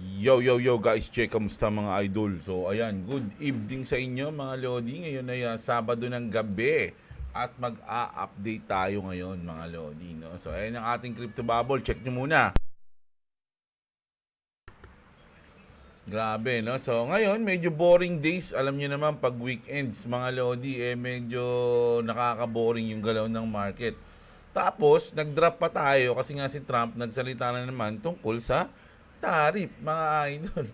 Yo guys, check kamusta mga idol. So ayan, good evening sa inyo mga lodi. Ngayon ay Sabado ng gabi at mag-a-update tayo ngayon mga lodi, no? So ayan ang ating crypto bubble. Check nyo muna. Grabe, no? So ngayon medyo boring days. Alam niyo naman pag weekends mga lodi medyo nakaka-boring yung galaw ng market. Tapos nag-drop pa tayo kasi nga si Trump nagsalita na naman tungkol sa tariff mga idol.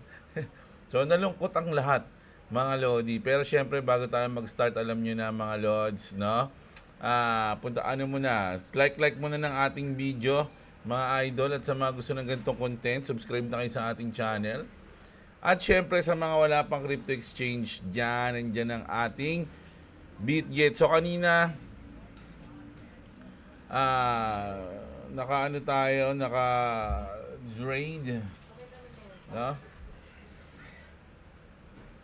So nalungkot ang lahat mga lodi. Pero syempre bago tayo mag-start, alam niyo na mga lods, no? Punta ano muna, like muna ng ating video mga idol, at sa mga gusto ng ganitong content, subscribe na kayo sa ating channel. At syempre sa mga wala pang crypto exchange, nandiyan ang ating BitGet. So kanina naka-ano tayo, naka-drained, no?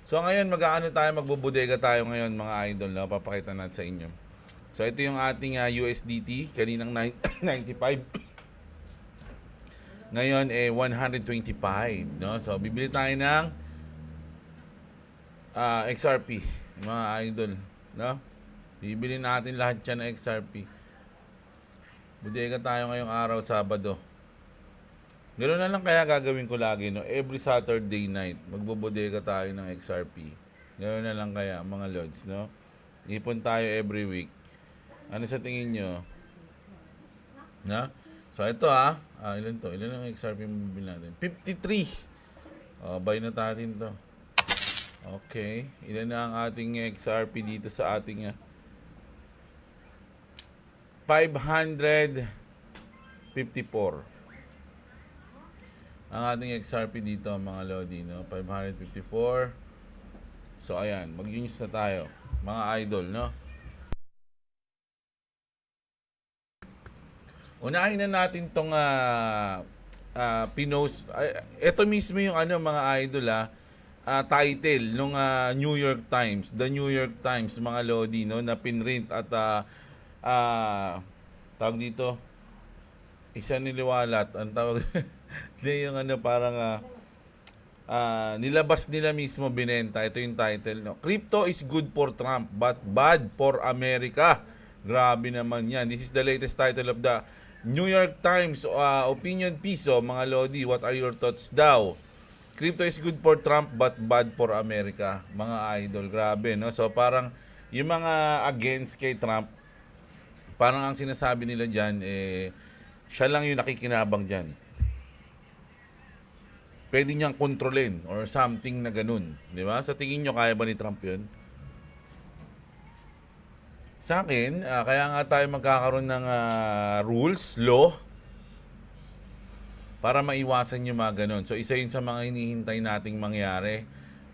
So ngayon magbubudega tayo ngayon mga idol, no? Papakita natin sa inyo. So ito yung ating USDT, kaninang 95. Ngayon 125, no? So bibili tayo ng XRP, mga idol, no? Bibili natin lahat 'yan ng XRP. Bodega tayo ngayong araw, Sabado. Ganoon na lang kaya gagawin ko lagi, no? Every Saturday night, magbobodega tayo ng XRP. Ganoon na lang kaya, mga lods, no? Ipon tayo every week. Ano sa tingin nyo? Na? So ito ilan to? Ilan ang XRP mabibili natin? 53. Buy na natin to. Okay. Ilan na ang ating XRP dito sa ating 554. Ang ating XRP dito mga lodi, no? 554. So ayan, mag-use na tayo mga idol, no? Unahin na natin tong pinost. Ito mismo yung mga idol title nung New York Times, The New York Times mga lodi, no, na pinrint at tawag dito, isa niliwalat ang tawag yung parang nilabas nila mismo, binenta. Ito yung title, no? Crypto is good for Trump but bad for America. Grabe naman yan. This is the latest title of the New York Times opinion piece, mga lodi. What are your thoughts daw? Crypto is good for Trump but bad for America. Mga idol, grabe, no? So parang yung mga against kay Trump, parang ang sinasabi nila dyan, siya lang yung nakikinabang dyan. Pwede niyang kontrolin or something na ganun. Di ba? Sa tingin nyo, kaya ba ni Trump yun? Sa akin, kaya nga tayo magkakaroon ng rules, law, para maiwasan yung mga ganun. So, isa yun sa mga hinihintay nating mangyari,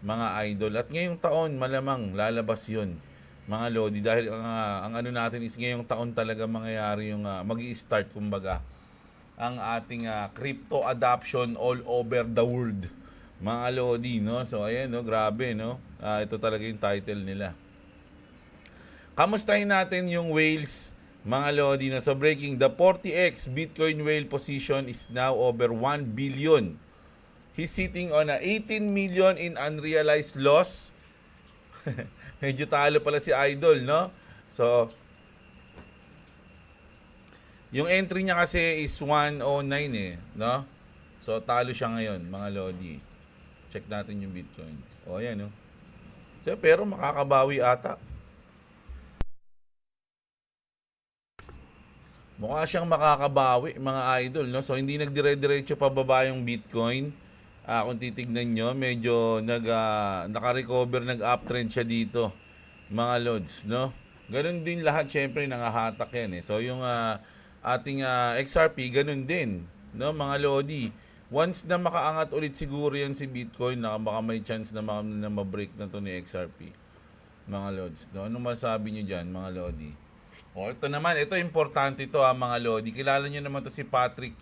mga idol. At ngayong taon, malamang lalabas yun, mga lodi. Dahil ang ano natin is ngayong taon talaga mangyayari yung mag-i-start, kumbaga, ang ating crypto adoption all over the world, mga lodi, no? So, ayan, no? Grabe, no? Ito talaga yung title nila. Kamustahin natin yung whales, mga lodi, na so breaking, the 40x Bitcoin whale position is now over 1 billion. He's sitting on 18 million in unrealized loss. Medyo talo pala si Idol, no? So, yung entry niya kasi is 109 no? So, talo siya ngayon, mga lodi. Check natin yung Bitcoin. Ayan, no? So, pero makakabawi ata. Mukha siyang makakabawi, mga idol, no? So hindi nagdire-diretso pababa yung Bitcoin. Kung titignan nyo, medyo naka-recover, nag-uptrend siya dito, mga lods, no? Ganun din lahat, syempre nangahatak yan So yung ating XRP, ganun din, no, mga lodi. Once na makaangat ulit siguro yan si Bitcoin, baka may chance na ma-break na to ni XRP, mga lods, no? Ano masabi nyo dyan, mga lodi? Ito naman, ito importante ito mga lodi. Kilala niyo naman to si Patrick,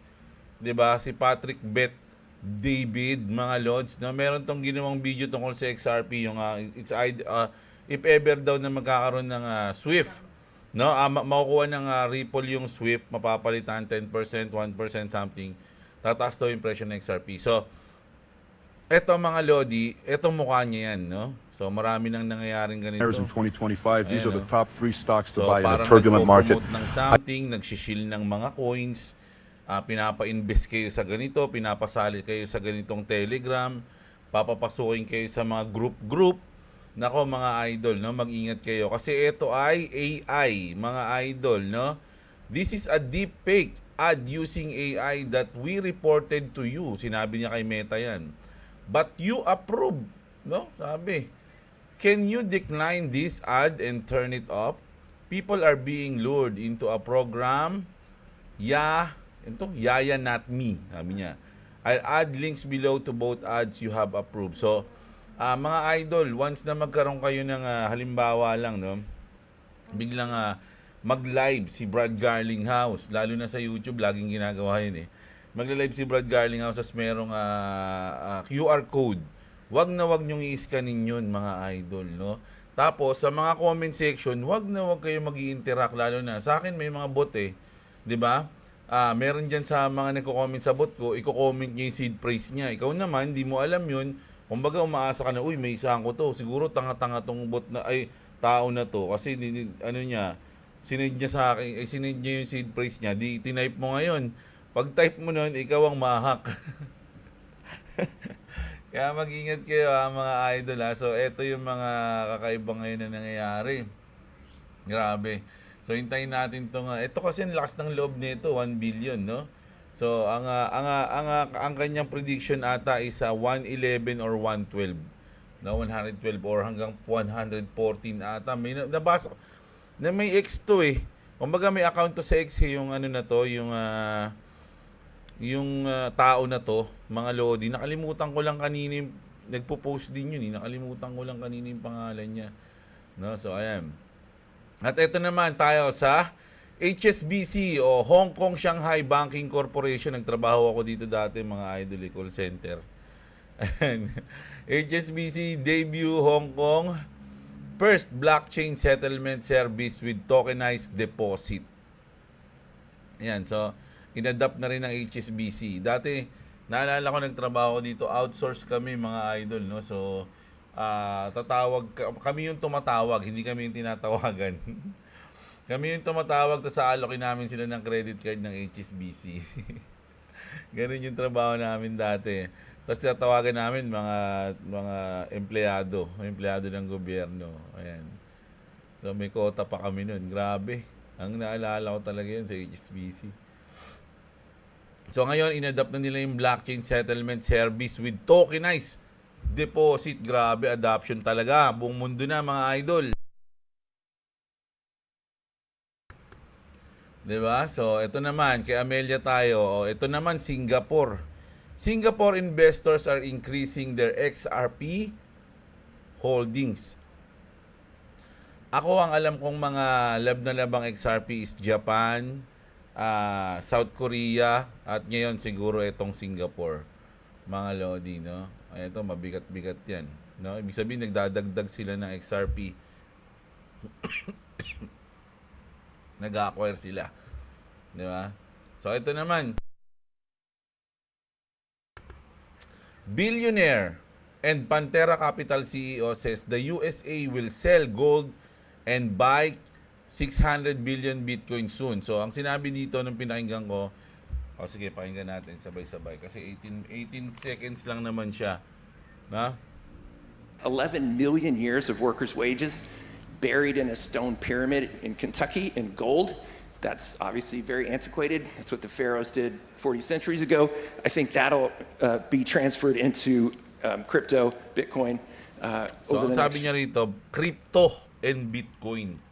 'di ba? Si Patrick Bet David, mga lods, no? Meron tong ginawang video tungkol sa XRP, yung if ever daw na magkakaroon ng Swift, no? Makukuha ng Ripple yung Swift, mapapalitan 10%, 1% something. Tataas daw yung presyo ng XRP. So, Eto mga Lodi, eto mukha niya yan, no? So marami nang nangyayaring in ganito. 2025. These Ayan, are the no? top 3 stocks to So buy in a parang turbulent market. nagpo-promote ng something, nagsishil ng mga coins, pinapa-invest kayo sa ganito, pinapasali kayo sa ganitong Telegram, papapasukin kayo sa mga group. Nako mga idol, no, mag-ingat kayo kasi ito ay AI, mga idol, no. This is a deep fake ad using AI that we reported to you. Sinabi niya kay Meta yan. But you approve, no? Sabi. Can you decline this ad and turn it off? People are being lured into a program. Yaya not me, sabi niya. I'll add links below to both ads you have approved. So, mga idol, once na magkaroon kayo ng halimbawa lang, no, biglang mag-live si Brad Garlinghouse, lalo na sa YouTube, laging ginagawa yun eh. Magla-live si Brad Garlinghouse as merong QR code. Wag na wag niyong i-scanin yun, mga idol, no? Tapos, sa mga comment section, wag na wag kayo mag-i-interact, lalo na. Sa akin, may mga bot eh. 'Di ba? Meron dyan sa mga nagko-comment sa bot ko, iko-comment niya yung seed price niya. Ikaw naman, hindi mo alam yun. Kumbaga, umaasa ka na, uy, may isahan ko to. Siguro tanga-tanga tong bot na, ay, tao na to. Kasi, ano niya, sinend niya sa akin, sinend niya yung seed price niya. Di, tinype mo ngayon. Pag type mo nun, ikaw ang mahak. Kaya mag-ingat kayo mga idol So, eto yung mga kakaiba ngayon na nangyayari. Grabe. So hintayin natin tong ito kasi ang lakas ng loob nito, 1 billion, no? So ang kanyang prediction ata is 111 or 112. No, 112 or hanggang 114 ata. May nabasa na may X to eh. Kumbaga may account to sa X yung ano na to, yung tao na to, mga Lodi. Nakalimutan ko lang kanina yung nagpo-post din yun eh. Nakalimutan ko lang kanina yung pangalan niya. No, so ayan. At ito naman tayo sa HSBC o Hong Kong Shanghai Banking Corporation. Nagtrabaho ako dito dati mga idol, call center. HSBC debut Hong Kong first blockchain settlement service with tokenized deposit. Yan, so inadapt na rin ng HSBC. Dati, naalala ko nagtrabaho dito, outsource kami mga idol, no? So, kami yung tumatawag, hindi kami yung tinatawagan. Kami yung tumatawag, tapos aalokin namin sila ng credit card ng HSBC. Ganun yung trabaho namin dati. Tapos tatawagan namin mga empleyado ng gobyerno. Ayan. So may quota pa kami nun. Grabe. Ang naalala ko talaga yun sa HSBC. So ngayon, inadapt na nila yung blockchain settlement service with tokenized deposit. Grabe, adoption talaga. Buong mundo na mga idol. Diba? So, ito naman, kay Amelia tayo. Ito naman, Singapore. Singapore investors are increasing their XRP holdings. Ako, ang alam kong mga lab na labang XRP is Japan, South Korea, at ngayon siguro itong Singapore. Mga Lodi, no? Ito, mabigat-bigat yan. No? Ibig sabihin, nagdadagdag sila ng XRP. Nag-acquire sila. Di ba? So, ito naman. Billionaire and Pantera Capital CEO says the USA will sell gold and buy 600 billion Bitcoin soon. So, ang sinabi dito nung pinakinggan ko, sige, pakinggan natin sabay-sabay. Kasi 18 seconds lang naman siya. Na? 11 million years of workers' wages buried in a stone pyramid in Kentucky in gold. That's obviously very antiquated. That's what the pharaohs did 40 centuries ago. I think that'll be transferred into crypto, Bitcoin. So, ang sabi niya rito, crypto and Bitcoin.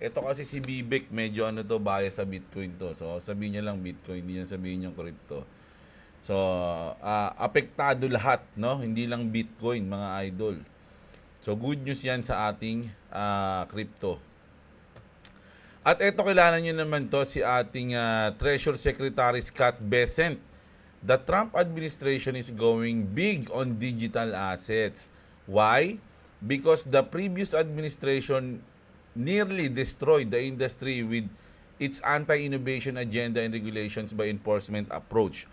Ito kasi si Bibek, medyo bias sa Bitcoin to. So, sabihin niya lang Bitcoin, hindi niya sabihin yung crypto. So, apektado lahat, no? Hindi lang Bitcoin, mga idol. So, good news yan sa ating crypto. At eto, kilala nyo naman to, si ating Treasury Secretary Scott Bessent. The Trump administration is going big on digital assets. Why? Because the previous administration nearly destroyed the industry with its anti-innovation agenda and regulations by enforcement approach.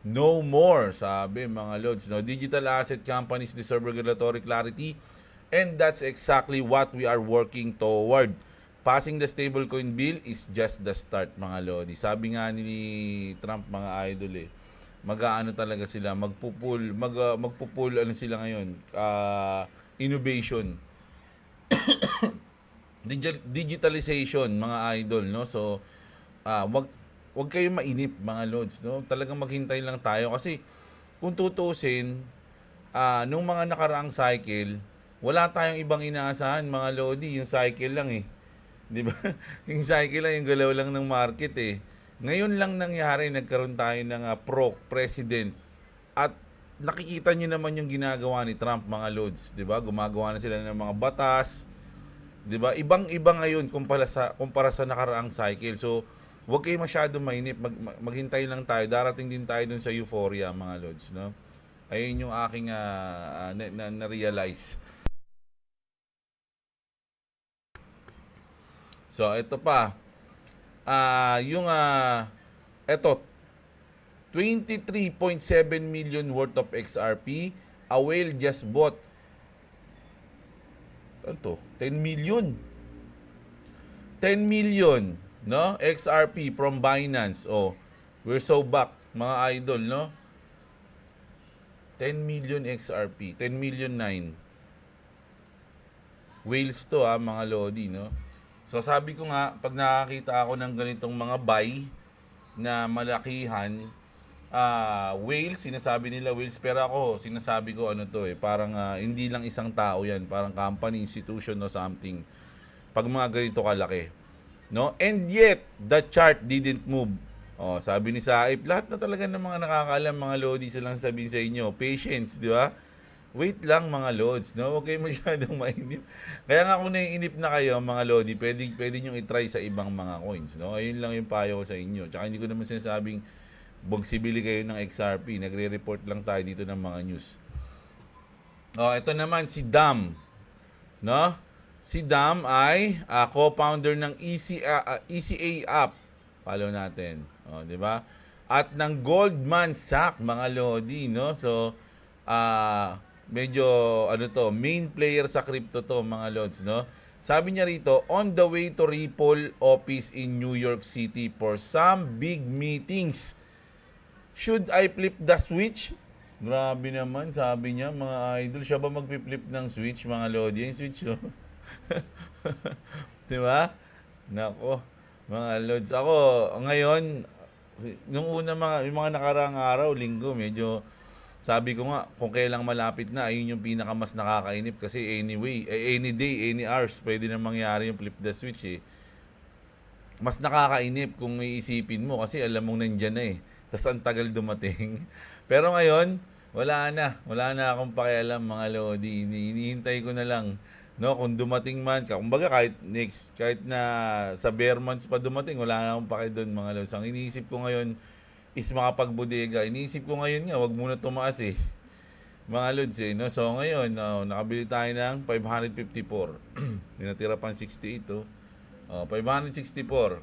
no more, sabi mga lods. No? Digital asset companies deserve regulatory clarity, and that's exactly what we are working toward. Passing the stablecoin bill is just the start, mga lodi. Sabi nga ni Trump, mga idol mag-aano talaga sila, magpupul ano sila ngayon, innovation, digitalization, mga idol, no? So, wag kayong mainip, mga lods, no? Talagang maghintay lang tayo kasi kung tutusin, nung mga nakaraang cycle, wala tayong ibang inaasahan, mga lodi, yung cycle lang eh. 'Di ba? Yung cycle lang, yung galaw lang ng market eh. Ngayon lang nangyari, nagkaroon tayo ng president at nakikita niyo naman yung ginagawa ni Trump, mga lods, 'di ba? Gumagawa na sila ng mga batas, 'di ba? Ibang-iba ngayon kumpara sa nakaraang cycle. So, huwag kayo masyado mainip, maghintay lang tayo. Darating din tayo dun sa euphoria, mga lods, no? Ayun yung aking na-realize. So, ito pa. Ito, 23.7 million worth of XRP. A whale just bought, ano to? 10 million. 10 million, no? XRP from Binance. Oh, we're so back, mga idol, no? 10 million XRP. 10 million 9. Whales to, mga lodi, no? So, sabi ko nga, pag nakakita ako ng ganitong mga buy na malakihan, whales, sinasabi nila whales, pero ako, sinasabi ko ano to parang hindi lang isang tao yan, parang company, institution o something. Pag mga ganito kalaki, no? And yet, the chart didn't move. Oh, sabi ni Saip, lahat na talaga ng mga nakakaalam, mga lodi, silang sabihin sa inyo, patience, di ba? Wait lang, mga lods, no? Huwag kayo masyadong mainip. Kaya nga kung naiinip na kayo, mga lodi, pwede nyo i-try sa ibang mga coins, no? Ayun lang yung payo ko sa inyo. Tsaka hindi ko naman sinasabing bogsibili kayo ng XRP. Nagre-report lang tayo dito ng mga news. Oh, ito naman si Dam, no? Si Dam ay co-founder ng ECA app. Follow natin. Oh, di ba? At ng Goldman Sachs, mga lodi, no? So, medyo main player sa crypto to, mga lods, no? Sabi niya rito, on the way to Ripple office in New York City for some big meetings. Should I flip the switch? Grabe naman, sabi niya, mga idol. Siya ba magpi-flip ng switch, mga lodi? Yung switch, oh. Di ba? Nako, mga lods. Ako, ngayon, nung yung mga nakaraang araw, linggo, medyo sabi ko nga, kung kailang malapit na, ayun yung pinakamas nakakainip kasi anyway, any day, any hours, pwede na mangyari yung flip the switch eh. Mas nakakainip kung iisipin mo kasi alam mong nandyan na eh. Tapos ang tagal dumating. Pero ngayon, wala na akong pakialam, mga lodi. Hinihintay ko na lang. No, kung dumating man, kumbaga kahit na sa bare months pa dumating, wala na akong paki doon, mga lodi. Ang iniisip ko ngayon is makapagbodega. Iniisip ko ngayon nga, wag muna tumaas eh. Mga lods eh, no? So ngayon, nakabili tayo ng 554. Natira pang 68 oh. 564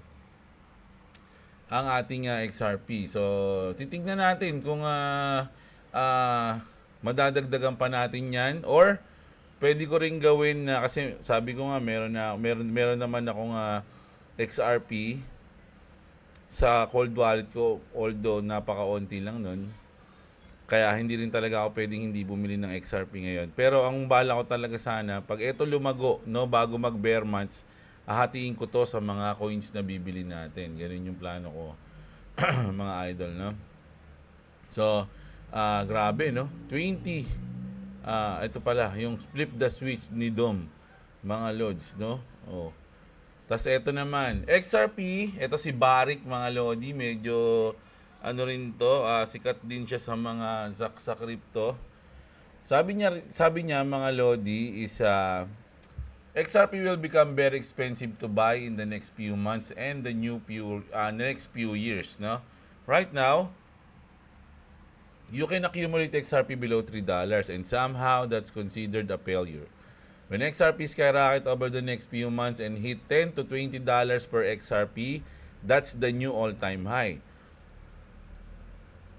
ang ating XRP. So, titignan natin kung madadagdagan pa natin 'yan or pwede ko ring gawin na kasi sabi ko nga meron naman akong XRP sa cold wallet ko, although napakaunti lang nun. Kaya hindi rin talaga ako pwedeng hindi bumili ng XRP ngayon. Pero ang bala ko talaga sana, pag ito lumago, no, bago mag bear months, hahatiin ko to sa mga coins na bibili natin. Ganun yung plano ko, mga idol, no? So, grabe, no? 20. Ito pala, yung flip the switch ni Dom, mga lods, no? Oh. Tapos ito naman, XRP, ito si Barik, mga lodi, medyo rin to, sikat din siya sa mga sa crypto. Sabi niya mga lodi is XRP will become very expensive to buy in the next few months and the next few years, no? Right now, you can accumulate XRP below $3 and somehow that's considered a failure. When XRP skyrocket over the next few months and hit $10 to $20 per XRP, that's the new all-time high.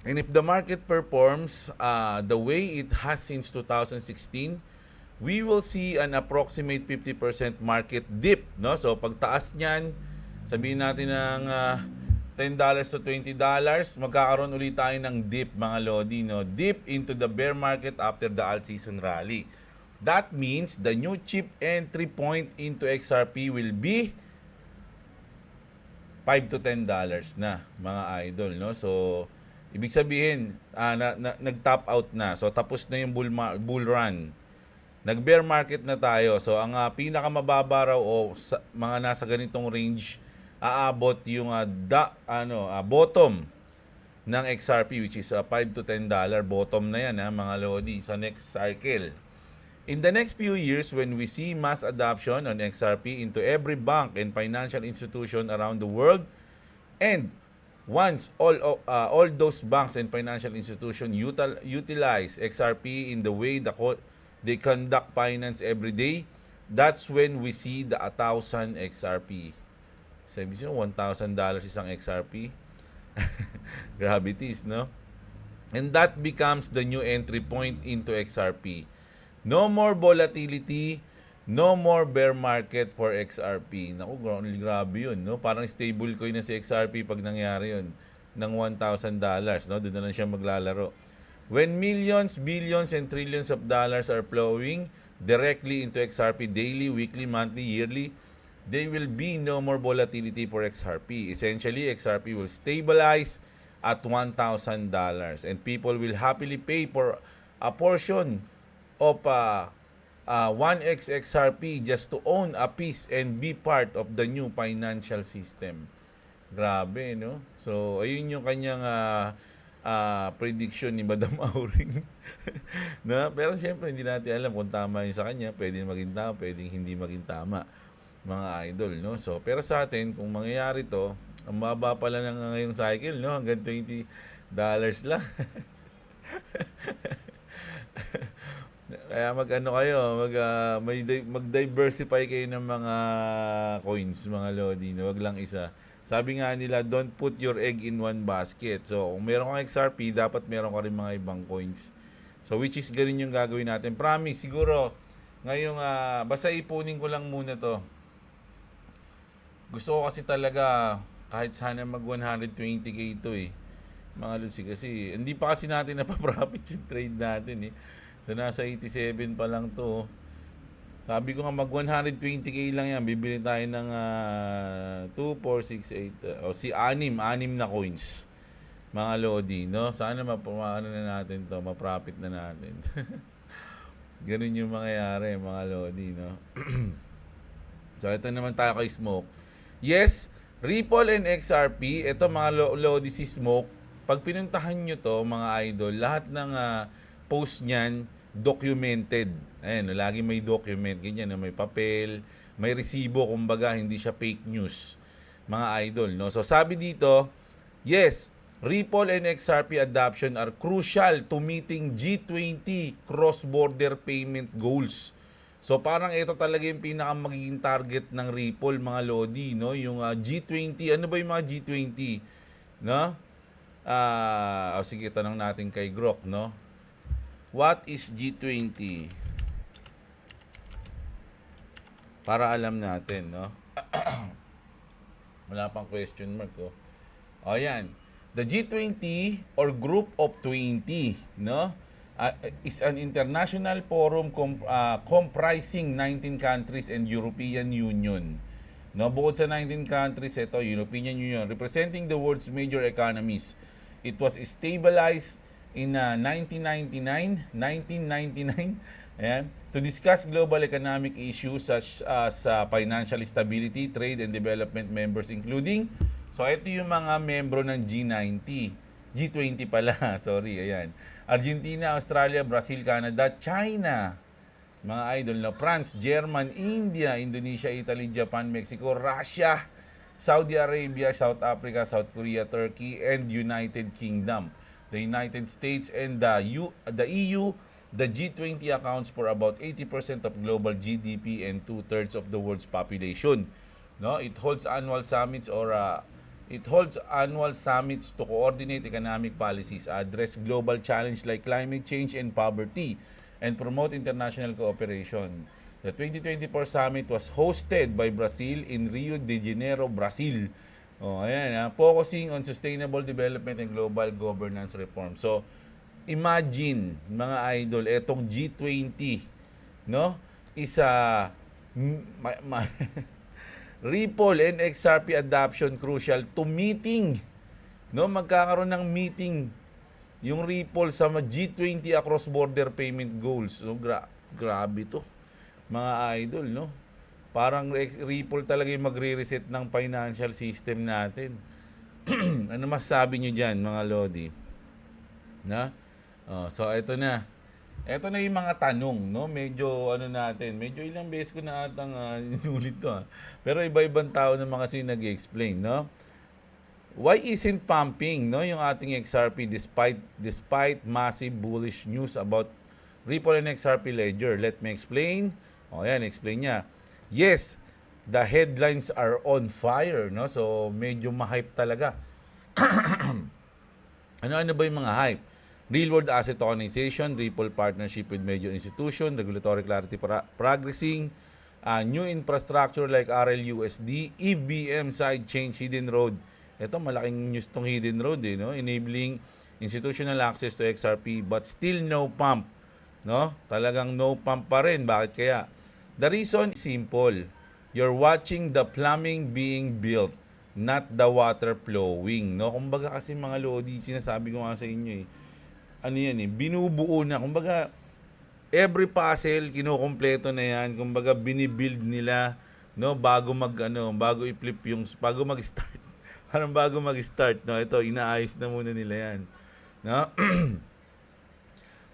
And if the market performs the way it has since 2016, we will see an approximate 50% market dip, no? So pagtaas niyan, sabihin natin ng $10 to $20, magkakaroon ulit tayo ng dip, mga lodi, no? Dip into the bear market after the alt season rally. That means the new cheap entry point into XRP will be $5 to $10 na, mga idol, no? So ibig sabihin, nag-top out na. So tapos na yung bull run. Nag-bear market na tayo. So ang pinakamababa raw o mga nasa ganitong range, aabot yung bottom ng XRP, which is $5 to $10 bottom na yan, mga lodi, sa next cycle. In the next few years, when we see mass adoption on XRP into every bank and financial institution around the world, and once all those banks and financial institutions utilize XRP in the way they conduct finance every day, that's when we see the 1,000 XRP. Sabi siya, $1,000 isang XRP. Gravities, no? And that becomes the new entry point into XRP. No more volatility, no more bear market for XRP. Naku, grabe yun, no? Parang stable coin na si XRP pag nangyari yun ng $1,000, no? Doon na lang siya maglalaro. When millions, billions, and trillions of dollars are flowing directly into XRP daily, weekly, monthly, yearly, there will be no more volatility for XRP. Essentially, XRP will stabilize at $1,000 and people will happily pay for a portion of 1x XRP just to own a piece and be part of the new financial system. Grabe, no? So, ayun yung kanyang prediction ni Madam Auring. No? Pero siyempre, hindi natin alam kung tama yun sa kanya. Pwedeng maging tama, pwedeng hindi maging tama, mga idol, no? So, pero sa atin, kung mangyayari to, ang baba pala ng ngayong cycle, no? Hanggang $20 lang. Kaya mag-diversify kayo ng mga coins, mga lodi, no? Wag lang isa. Sabi nga nila, don't put your egg in one basket. So, kung meron kang XRP, dapat meron ka rin mga ibang coins. So, which is ganun yung gagawin natin. Promise, siguro, ngayong, basta ipunin ko lang muna to. Gusto ko kasi talaga, kahit sana mag 120k ito mga lusi, kasi hindi pa kasi natin napaprofit yung trade natin So nasa 87 pa lang to. Sabi ko nga mag 120k lang yan, bibili tayo ng 2, 4, 6, 8 o si 6 na coins, mga lodi, no? Sana mapamaano na natin to, ma-profit na natin. Ganun yung mangyayari, mga lodi, no? So ito naman tayo kay Smoke. Yes, Ripple and XRP, ito mga lodi, si Smoke, pag pinuntahan nyo to, mga idol, lahat ng post niyan documented. Ayan, lagi may document, ganyan, may papel, may resibo, kumbaga hindi siya fake news, mga idol, no? So sabi dito, yes, Ripple and XRP adoption are crucial to meeting G20 cross-border payment goals. So parang ito talaga yung pinaka magiging target ng Ripple, mga lodi, no? Yung G20, ano ba yung mga G20, no? Sige, tanong natin kay Grok, no? What is G20? Para alam natin, no? Wala pang question mark, oh. O yan. The G20 or Group of 20, no? Is an international forum comprising 19 countries and European Union. No, bukod sa 19 countries, ito, European Union, representing the world's major economies. It was stabilized in 1999, ayan, to discuss global economic issues such as financial stability, trade and development members including, so ito yung mga membro ng G20 pala, sorry, ayan, Argentina, Australia, Brazil, Canada, China, mga idol, na France, German, India, Indonesia, Italy, Japan, Mexico, Russia, Saudi Arabia, South Africa, South Korea, Turkey, and United Kingdom. The United States and the EU, the G20 accounts for about 80% of global GDP and 2/3 of the world's population. No, it holds annual summits or It holds annual summits to coordinate economic policies, address global challenges like climate change and poverty, and promote international cooperation. The 2024 summit was hosted by Brazil in Rio de Janeiro, Brazil. Oh, ayan, focusing on sustainable development and global governance reform. So, imagine, mga idol, etong G20, no? Isa, Ripple and XRP adoption crucial to meeting. No, magkakaroon ng meeting yung Ripple sa G20 across border payment goals. So grabe to. Mga idol, no? Parang Ripple talaga yung magre-reset ng financial system natin. Ano masasabi nyo dyan, mga Lodi? Na? So ito na. Ito na yung mga tanong, no? Medyo ano natin, medyo ilang beses ko na atang inulit to. Pero iba-ibang tao na mga kasi nag-explain, no? Why isn't pumping, no, yung ating XRP despite massive bullish news about Ripple and XRP ledger? Let me explain. O yan, explain niya. Yes, the headlines are on fire, no? So medyo ma-hype talaga. Ano ba yung mga hype? Real-world asset tokenization, Ripple partnership with major institution, regulatory clarity progressing, new infrastructure like RLUSD, EVM sidechain hidden road. Ito malaking news tong hidden road, no? Enabling institutional access to XRP but still no pump, no? Talagang no pump pa rin. Bakit kaya? The reason is simple. You're watching the plumbing being built, not the water flowing, no? Kumbaga kasi mga Lodi, sinasabi ko nga sa inyo ano yan binubuo na. Kumbaga, every puzzle, kinukompleto na yan. Kumbaga, binibuild nila, no, bago bago mag-start. Parang bago mag-start, no, ito, inaayos na muna nila yan. No?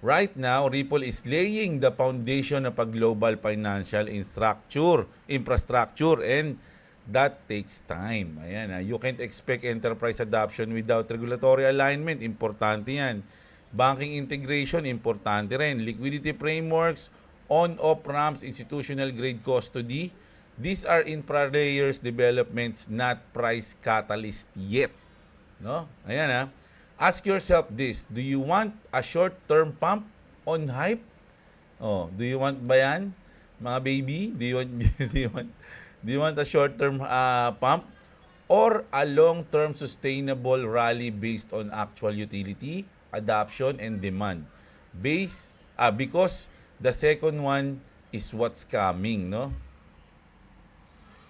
Right now, Ripple is laying the foundation of a global financial infrastructure, and that takes time. Ayan, you can't expect enterprise adoption without regulatory alignment. Importante yan. Banking integration, importante rin. Liquidity frameworks, on-off ramps, institutional grade custody. These are infra layers developments, not price catalyst yet. No? Ayan Ask yourself this, do you want a short-term pump on hype? Oh, do you want ba yan? Mga baby, do you want a short-term pump or a long-term sustainable rally based on actual utility, adoption, and demand? Because the second one is what's coming, no?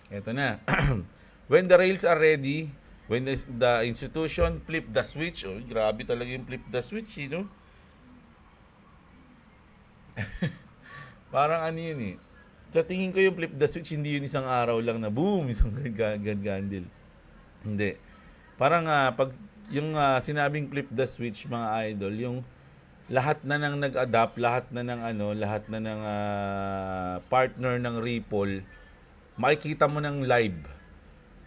Ito na. When the rails are ready, when the institution flip the switch, grabe talaga yung flip the switch, no? Parang ano yun Sa tingin ko yung flip the switch, hindi yun isang araw lang na boom, isang gandil. Hindi. Parang pag yung sinabing flip the switch, mga idol, yung lahat na nang nag-adapt, lahat na ng partner ng Ripple, makikita mo ng live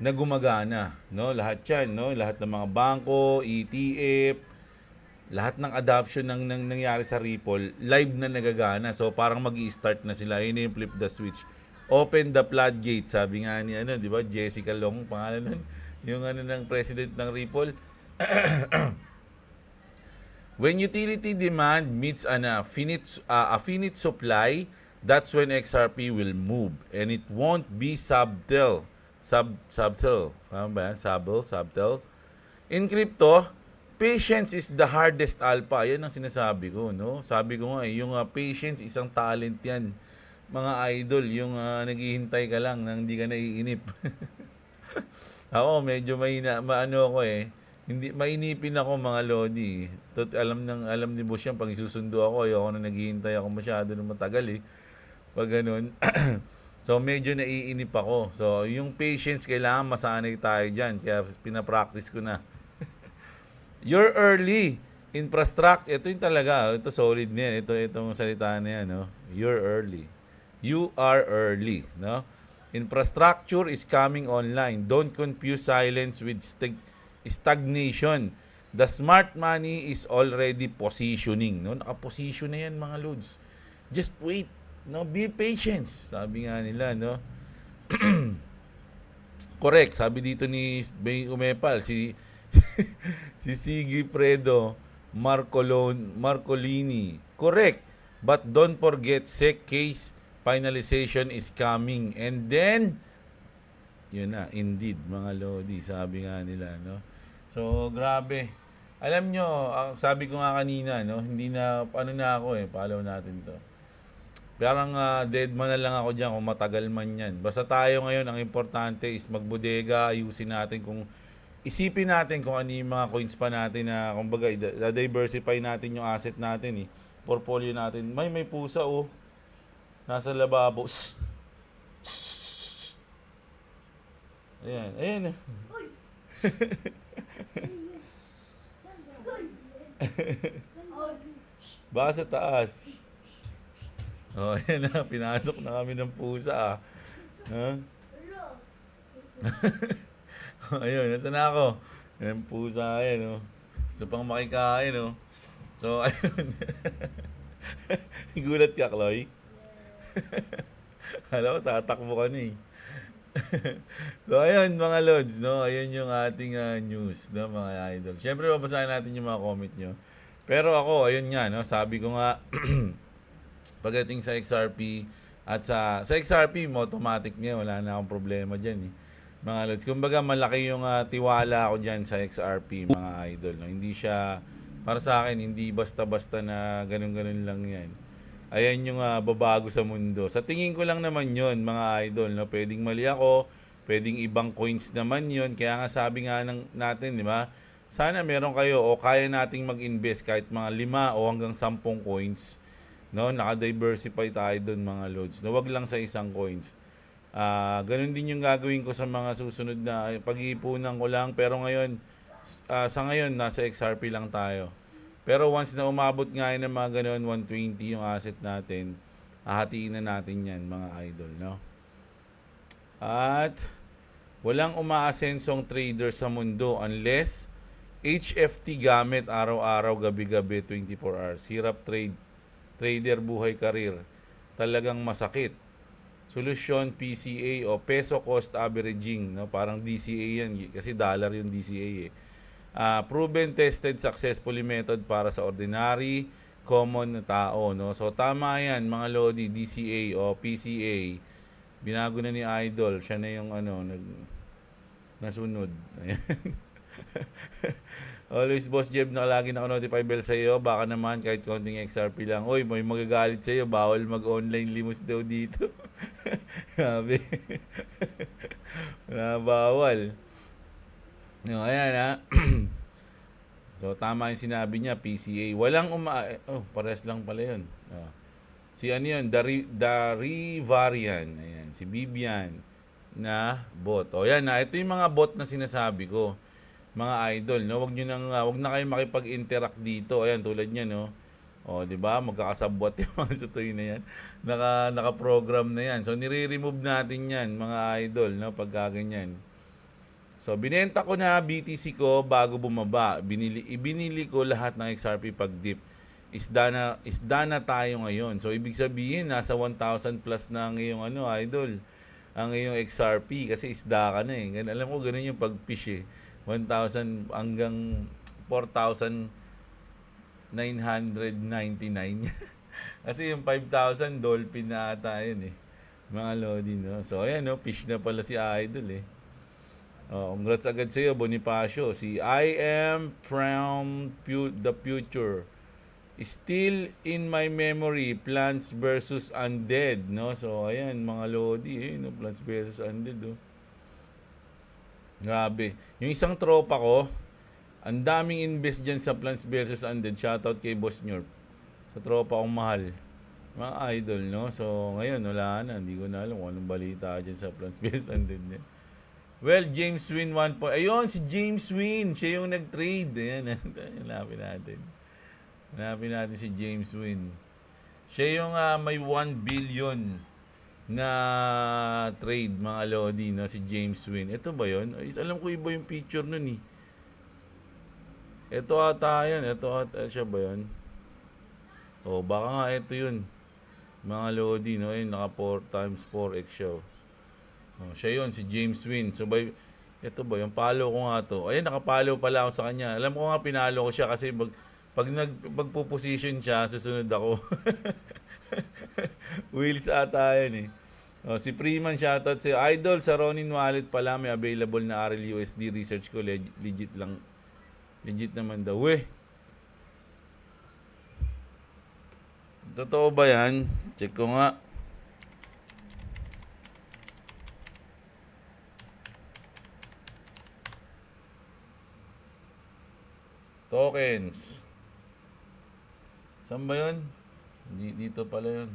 na gumagana, no? Lahat 'yan, no? Lahat ng mga bangko, ETF, lahat ng adoption ng nangyari sa Ripple, live na nagagana. So parang magi-start na sila. Yun yung flip the switch. Open the floodgate, sabi nga ni 'di ba? Jessica Long pangalan nun. Yung ng president ng Ripple. When utility demand meets a finite supply, that's when XRP will move, and it won't be subtle. Tama ba yan? Subtle. In crypto, patience is the hardest alpha. Yan ang sinasabi ko, no? Sabi ko nga, yung patience, isang talent yan. Mga idol, yung naghihintay ka lang nang hindi ka naiinip. Ako, medyo hindi mainipin ako, mga Lodi. Alam ni Boss yan, pag isusundo ako, ayoko na naghihintay ako masyado ng matagal pag ganun. So medyo naiinip ako. So yung patience, kailangan masanay tayo dyan. Kaya pinapractice ko na. You're early. Infrastructure, ito yung talaga. Ito solid niyan. Itong salita na yan. No? You're early. You are early. No? Infrastructure is coming online. Don't confuse silence with stagnation. The smart money is already positioning. No? Nakaposition na yan, mga loads. Just wait. No, be patient. Sabi nga nila, no? Correct, sabi dito ni May Umepal, si Sigifredo Marcolini. Correct. But don't forget, SEC case finalization is coming. And then, yun na, indeed, mga Lodi, sabi nga nila, no? So, grabe. Alam nyo, sabi ko nga kanina, no? Hindi na, ano na ako follow natin to. Parang dead man na lang ako dyan kung matagal man yan. Basta tayo ngayon, ang importante is magbodega, ayusin natin kung isipin natin kung ano yung mga coins pa natin na kumbaga diversify natin yung asset natin portfolio natin. May pusa nasa lababo. Ayan, ayan. Baka sa taas. Oh, ayan na, pinasok na kami ng pusa Ha? Ayun, nasa na ako? Ayan, pusa ayan Gusto pang makikain So, ayun. Gulat ka, Chloe? Alam ko, tatakbo ka na So, ayun mga Lods, no? Ayun yung ating news, no, mga idol. Siyempre, babasahin natin yung mga comment nyo. Pero ako, ayun nga, no? Sabi ko nga, pagdating sa XRP, at sa XRP, automatic niya, wala na akong problema dyan mga Lods. Kumbaga, malaki yung tiwala ko dyan sa XRP, mga idol. No? Hindi siya, para sa akin, hindi basta-basta na ganun-ganun lang yan. Ayan yung babago sa mundo. Sa tingin ko lang naman yon mga idol. No? Pwedeng mali ako, pwedeng ibang coins naman yon. Kaya nga sabi nga natin, di ba? Sana meron kayo o kaya nating mag-invest kahit mga 5 o hanggang 10 coins. No, naka-diversify tayo doon mga Lods. No, wag lang sa isang coins. Ganun din yung gagawin ko sa mga susunod na pag-iipunan ko lang. Pero ngayon, sa ngayon, nasa XRP lang tayo. Pero once na umabot nga ng mga ganun, 120 yung asset natin, hahatiin na natin yan, mga idol, no? At walang umaasensong trader sa mundo unless HFT gamit araw-araw, gabi-gabi, 24 hours. Hirap trader buhay karir. Talagang masakit. Solusyon PCA o peso cost averaging, no? Parang DCA yan kasi dollar yung DCA proven, tested, successfully method para sa ordinary, common na tao, no? So tama yan mga Lodi, DCA o PCA. Binago na ni Idol, siya na yung nasunod. Ayan. Always Boss Jeb, nakalagi naka-notify bell sa iyo. Baka naman kahit konting XRP lang. Oy, may magagalit sa iyo. Bawal mag-online limos daw dito. Sabi. Bawal. No, ayan So tama yung sinabi niya, PCA. Walang pares lang pala yun. Si ano yun? Darivarian. Ayan, si Bibian na bot. Yan ito yung mga bot na sinasabi ko. Mga idol, no? Wag na kayo makipag-interact dito. Ayan, tulad niyan, no? 'Di ba? Magkakasabwat yung mga sutoy na 'yan. Naka-program na 'yan. So nire-remove natin 'yan, mga idol, no? Pagka ganyan. So binenta ko na BTC ko bago bumaba. Ibinili ko lahat ng XRP pag dip. Isda na tayo ngayon. So ibig sabihin nasa 1,000 plus na ang iyong idol. Ang iyong XRP kasi isda ka na Alam ko ganun yung pag-fish 1,000 hanggang 4,999. Kasi yung 5,000 dolphin na ata yun mga Lodi, no? So ayan, no? Fish na pala si Idol congrats agad sa iyo, Bonifacio. Si I am from the future. Still in my memory, Plants versus Undead, no? So ayan mga Lodi, no? Plants versus Undead, Grabe. Yung isang tropa ko, ang daming invest dyan sa Plants vs. Undead. Shoutout kay Boss Nyorp. Sa tropa kong mahal. Mga idol, no? So, ngayon, wala na. Hindi ko na alam kung anong balita dyan sa Plants vs. Undead. Well, James Win 1 point. Ayun, si James Win. Siya yung nag-trade. Ayan, hanapin natin. Hanapin natin si James Win. Siya yung may 1 billion na trade, mga Lodi, no? Si James Win. Ito ba yun? Alam ko iba yung picture nun Ito ata yun. Ito siya ba yun? Baka nga ito yun. Mga Lodi, no? Naka 4 times 4x show. Oh, siya yun, si James Win. So, ito ba, yung follow ko nga to. Ayun, nakapollow pala ako sa kanya. Alam ko nga, pinalo ko siya kasi pagpo-position siya, susunod ako. Wheels ata yan eh. Oh, si Freeman shoutout si Idol sa Ronin Wallet pala may available na RLUSD research ko legit lang. Legit naman daw. Weh. Totoo ba yan? Check ko nga. Tokens. Saan ba yun? Dito pala yun.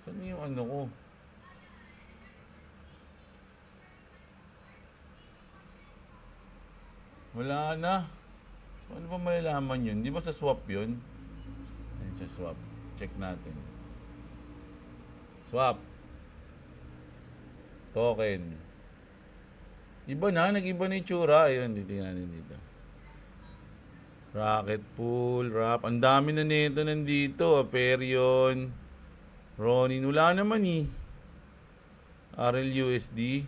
Saan yung ano ko? Wala na. So, ano ba malalaman yun? Di ba sa swap yun? Ayun sa swap. Check natin. Swap. Token. Iba na. Nag-iba na yung tsura. Ayun, titingnan natin dito. Rocket pool, Rap. Ang dami na nito nandito. Aperion. Ronin. Wala naman eh. RLUSD.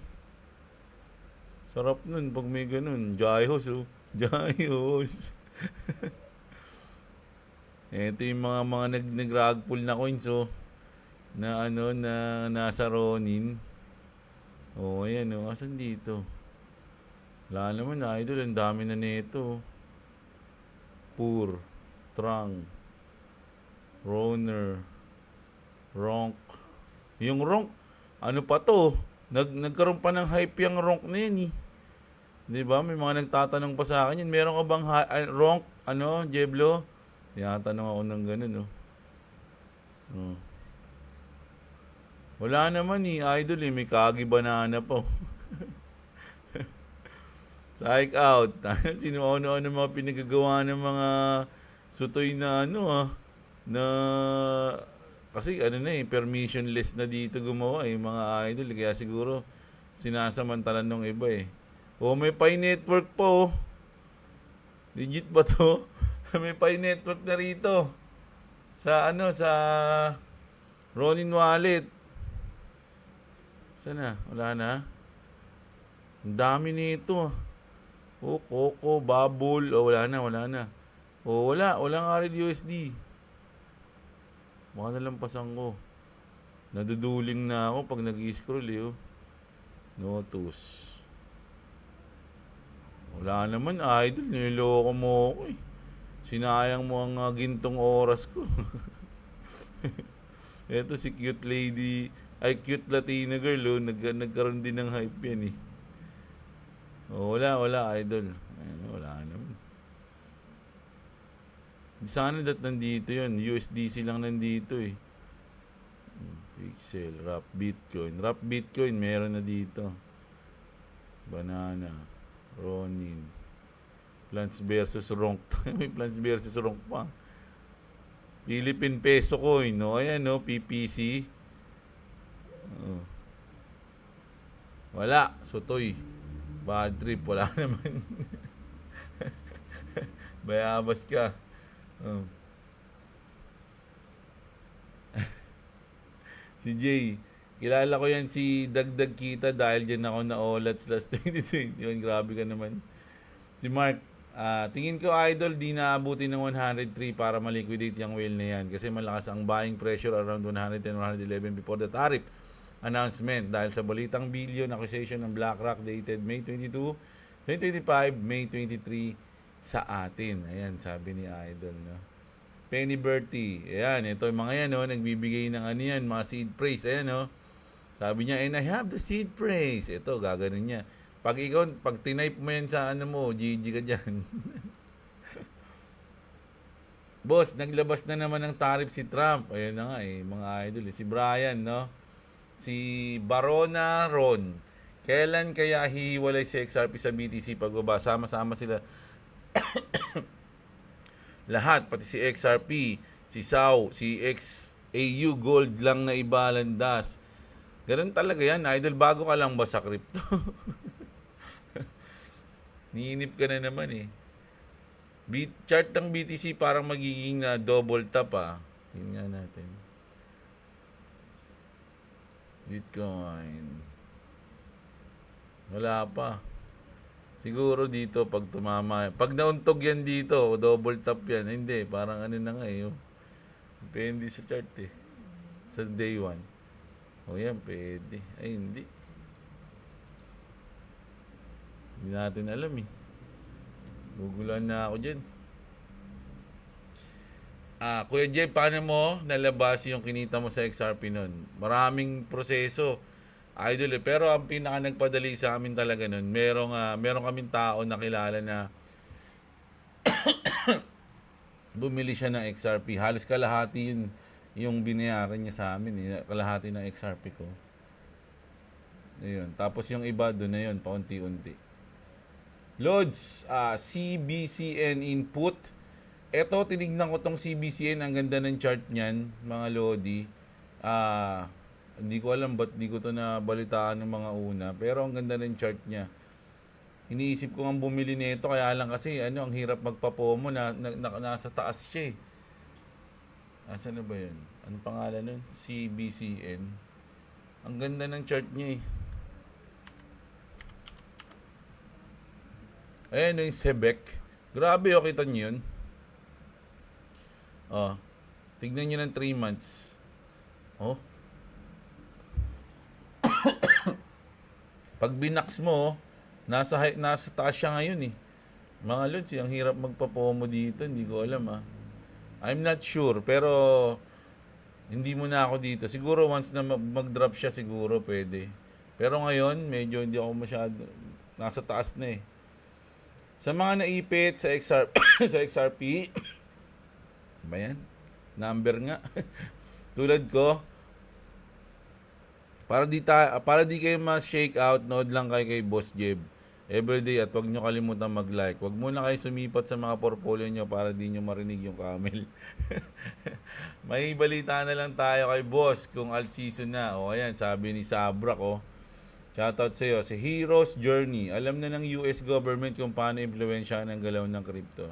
Sarap nun pag may ganun. Jayhos oh. Jayhos. Ito yung mga nag-rag pull na coins oh. Na ano, na nasa Ronin. Oh, ayan oh. Asan dito? Wala naman idol. Ang dami na nito. Pur. Trang. Roner. Ronk. Yung Ronk, ano pa to? Nagkaroon pa ng hype yung Ronk na yun eh. Di ba? May mga nagtatanong pa sa akin yun. Meron ka bang Ronk? Ano, Jeblo? Tinatanong ako ng ganun oh. Oh. Wala naman eh, idol eh. May Kagi Banana pa. Psych out. Sino ano mga pinagagawa ng mga sutoy na ano na kasi ano na eh, permissionless na dito gumawa eh, mga idol. Kaya siguro sinasamantalan ng iba eh. Oh, may Pi Network pa oh. Legit ba to? May Pi Network na rito. Sa ano, sa Ronin Wallet. Sana? Wala na? Ang dami nito. Oh, Coco, Bubble. Oh, wala na. Oh, walang RLUSD. Baka nalampasan ko. Naduduling na ako pag nag-i-scroll eh. Oh. Notus. Wala naman, idol. Niloko mo ako eh. Sinayang mo ang gintong oras ko. Eto si cute lady, ay cute Latina girl, oh. Nagkaroon din ng hype yan eh. Oh, wala, idol. Ayun, wala naman. Sana nandito yun. USDC lang nandito eh. Pixel, Wrap Bitcoin. Wrap Bitcoin, meron na dito. Banana, Ronin. Plants versus Ronk. May Plants versus Ronk pa. Philippine Peso Coin, no? Ayan, no? PPC. Oh. Wala. Sotoy. Bad trip. Wala naman. Bayabas ka. Oh. Si Jay. Kilala ko yan si Dagdag Kita dahil dyan ako na OLATS last 2021. Grabe ka naman. Si Mark. Tingin ko idol di naabuti ng 103 para maliquidate yung whale na yan kasi malakas ang buying pressure around 110, 111 before the tariff announcement dahil sa balitang billion acquisition ng BlackRock dated May 22, 2025, May 23 sa atin. Ayan, sabi ni Idol. No? Penny Bertie. Ayan, ito yung mga yan, no? Nagbibigay ng ano yan, mga seed praise. Ayan, no? Sabi niya, and I have the seed praise. Ito, gaganon niya. Pag type mo yan sa ano mo, GG ka dyan. Boss, naglabas na naman ng tariff si Trump. Ayun na nga eh, mga idol. Si Brian, no? Si Barona Ron. Kailan kaya hihiwalay si XRP sa BTC pagbaba? Sama-sama sila. Lahat, pati si XRP, si SAU, si XAU Gold lang na ibalandas. Ganun talaga yan, idol. Bago ka lang ba sa crypto? Niinip ka na naman eh. Chart ng BTC parang magiging double top ah. Tingnan natin. Bitcoin. Wala pa. Siguro dito pag tumama. Pag nauntog yan dito, double tap yan. Hindi, parang ano na nga eh. Depende sa chart eh. Sa day 1. O yan, pwede. Ay, hindi. Hindi natin alam eh. Guguluhan na ako dyan. Kuya Jay, paano mo nalabas yung kinita mo sa XRP nun? Maraming proseso, idol eh. Pero ang pinaka nagpadali sa amin talaga nun, merong kaming tao na kilala na bumili siya ng XRP. Halos kalahati yun yung binayaran niya sa amin. Kalahati ng XRP ko. Ayun. Tapos yung iba doon na yun, paunti-unti. Loads, CBCN input. Eto, tinignan ko tong CBCN. Ang ganda ng chart niyan, mga Lodi. Hindi ko alam ba't di ko to nabalitaan ng mga una. Pero ang ganda ng chart niya. Iniisip ko ang bumili nito. Kaya lang kasi, ang hirap magpapomo na nasa taas siya eh. Asa na ba yun? Anong pangalan nun? CBCN. Ang ganda ng chart niya eh. Ayan yung Sebek. Grabe, kita niyo yun. Tignan nyo ng 3 months. Pag binax mo, nasa taas siya ngayon eh. Mga lods, ang hirap magpapomo dito. Hindi ko alam I'm not sure, pero hindi mo na ako dito. Siguro once na mag-drop siya, siguro pwede. Pero ngayon, medyo hindi ako masyado. Nasa taas na eh. Sa mga naipit sa sa XRP, ba yan? Number nga. Tulad ko, para di kayo ma-shake out, nod lang kayo kay Boss Jeb everyday at huwag nyo kalimutan mag-like. Huwag muna kayo sumipat sa mga portfolio nyo para di nyo marinig yung camel. May balita na lang tayo kay Boss kung alt season na. Ayan, sabi ni Sabrak shoutout sa iyo. Si Hero's Journey. Alam na ng US government kung paano impluwensyahan ang galaw ng crypto.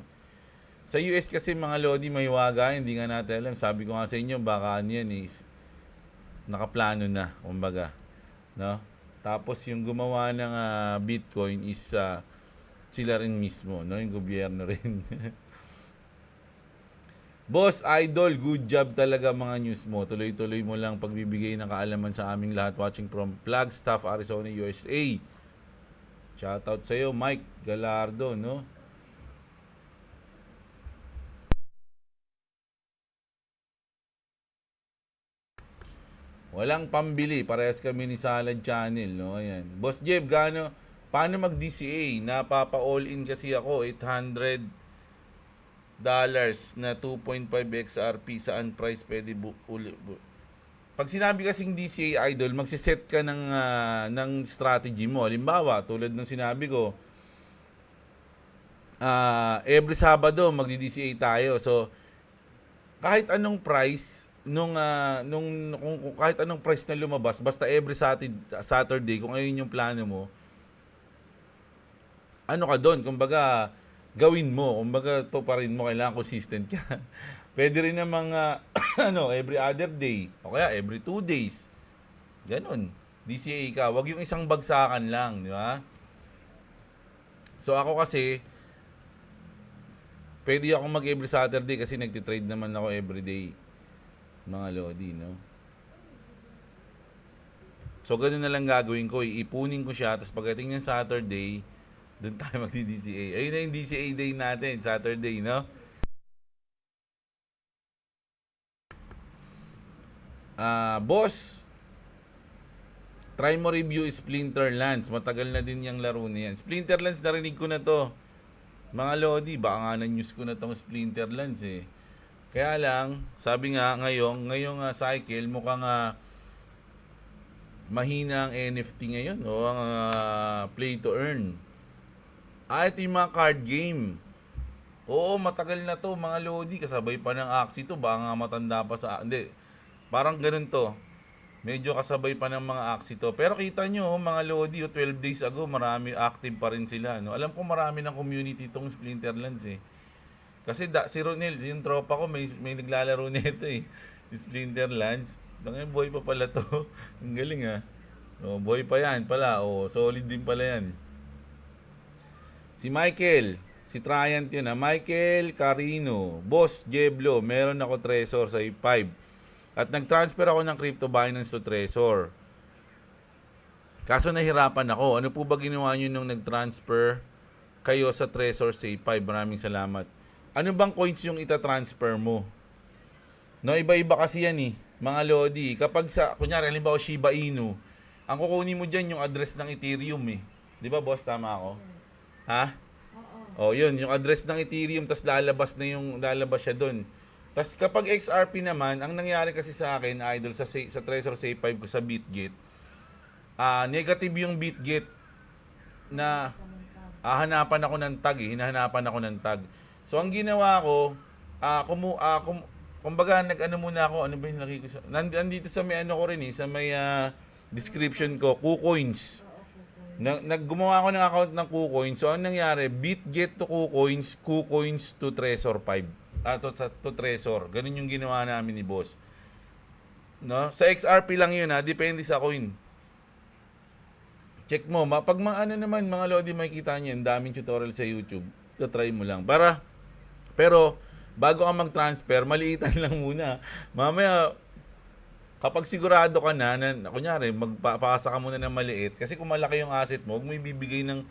Sa US kasi mga Lodi may waga, hindi nga natin alam. Sabi ko nga sa inyo, baka yan is nakaplano na, kumbaga. No? Tapos yung gumawa ng Bitcoin is sila rin mismo, no? Yung gobyerno rin. Boss, idol, good job talaga mga news mo. Tuloy-tuloy mo lang pagbibigay ng kaalaman sa aming lahat watching from Flagstaff, Arizona, USA. Shoutout sa iyo, Mike Galardo, no? Walang pambili, parehas kami ni Salad Channel, no? Ayan. Boss Jeb, paano mag-DCA? Napapa-all-in kasi ako, $800 na 2.5 XRP. Saan price pwede Pag sinabi kasing DCA, idol, magsiset ka ng strategy mo. Halimbawa, tulad ng sinabi ko, every Sabado magdi-DCA tayo. So, kahit anong price, kung kahit anong price na lumabas, basta every Saturday, kung ayun yung plano mo, ano ka doon, kumbaga, gawin mo, kumbaga, to pa rin mo, kailangan consistent ka. Pwede rin namang, every other day, o kaya every 2 days. Ganon. DCA ka, wag yung isang bagsakan lang, di ba? So, ako kasi, pwede ako mag every Saturday kasi nagtitrade naman ako every day. Mga Lodi, no? So, ganun na lang gagawin ko. Iipunin ko siya. Tapos pagdating ng Saturday, doon tayo magdi-DCA. Ayun na yung DCA day natin. Saturday, no? Boss, try mo review Splinterlands. Matagal na din yung laro na yan. Splinterlands, narinig ko na to. Mga Lodi, baka nga na-news ko na tong Splinterlands eh. Kaya lang, sabi nga ngayong cycle, mukhang mahina ang NFT ngayon o ang play to earn. Ito yung mga card game. Oo, matagal na to mga Lodi. Kasabay pa ng Axie to. Baka nga matanda pa sa... Hindi, parang ganun to. Medyo kasabay pa ng mga Axie to. Pero kita nyo, mga Lodi, 12 days ago, marami active pa rin sila. No? Alam ko marami ng community itong Splinterlands eh. Kasi si Ronel, yung tropa ko, may naglalaro nito eh. Splinterlands. Tangina, buhay pa pala to. Ang galing ah. Oh, buhay pa yan pala. Oh, solid din pala yan. Si Michael, si Triant yun ha. Michael Carino, Boss Jeblo, meron ako Trezor sa 5. At nag-transfer ako ng Crypto Binance to Trezor. Kaso nahirapan ako. Ano po ba ginawa nyo nung nag-transfer kayo sa Trezor sa 5? Maraming salamat. Ano bang coins yung ita-transfer mo? No, iba-iba kasi yan eh. Mga Lodi, kapag sa, kunyari, halimbawa Shiba Inu, ang kukunin mo dyan yung address ng Ethereum eh. Di ba boss, tama ako? Ha? Oh, yun, yung address ng Ethereum, tas lalabas siya doon. Tas kapag XRP naman, ang nangyari kasi sa akin, idol, sa Trezor Safe 5 ko sa Bitget, negative yung Bitget na hanapan ako ng tag eh, hinahanapan ako ng tag. So ang ginawa ko, kumbaga nag-ano muna ako, ano ba yung laki ko sa, nandito sa may ano ko rin eh, sa may description ko, KuCoins. Naggumawa ako ng account ng KuCoins. So ang nangyari, Bitget to KuCoins, KuCoins to Trezor 5. To Trezor. Ganun yung ginawa namin ni boss. No? Sa XRP lang yun ha, depende sa coin. Check mo, pag mga ano naman, mga Lodi, makikita niyo, ang daming tutorial sa YouTube. Try mo lang. Pero, bago ka mag-transfer, maliitan lang muna. Mamaya, kapag sigurado ka na kunyari, magpapasa ka muna ng maliit, kasi kung malaki yung asset mo, huwag mo ibibigay ng